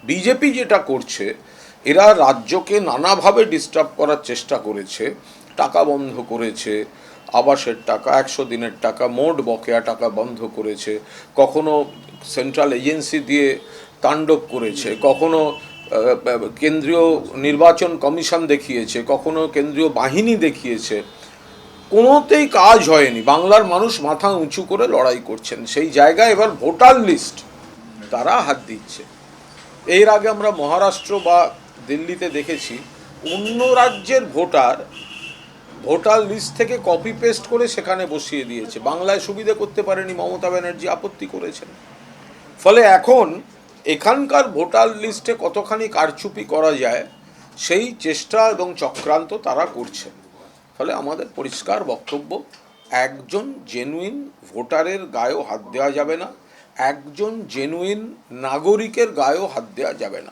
BJP যেটা করছে, এরা রাজ্যকে নানাভাবে ডিস্টার্ব করার চেষ্টা করেছে। টাকা বন্ধ করেছে, আবাসের টাকা, 100 দিনের টাকা, মোট বকেয়া টাকা বন্ধ করেছে, কখনো সেন্ট্রাল এজেন্সি দিয়ে তাণ্ডব করেছে, কখনো কেন্দ্রীয় নির্বাচন কমিশন দেখিয়েছে, কখনো কেন্দ্রীয় বাহিনী দেখিয়েছে। কোনোতেই কাজ হয়নি। বাংলার মানুষ মাথা উঁচু করে লড়াই করছেন। সেই জায়গায় এবার ভোটার লিস্ট তারা হাত দিচ্ছে। এর আগে আমরা মহারাষ্ট্র বা দিল্লিতে দেখেছি, অন্য রাজ্যের ভোটার লিস্ট থেকে কপি পেস্ট করে সেখানে বসিয়ে দিয়েছে। বাংলায় সুবিধা করতে পারেনি, মমতা ব্যানার্জি আপত্তি করেছেন। ফলে এখন এখানকার ভোটার লিস্টে কতখানি কারচুপি করা যায় সেই চেষ্টা এবং চক্রান্ত তারা করছে। ফলে আমাদের পরিষ্কার বক্তব্য, একজন জেনুইন ভোটারের গায়েও হাত দেওয়া যাবে না, একজন জেনুইন নাগরিকের গায়েও হাত দেওয়া যাবে না।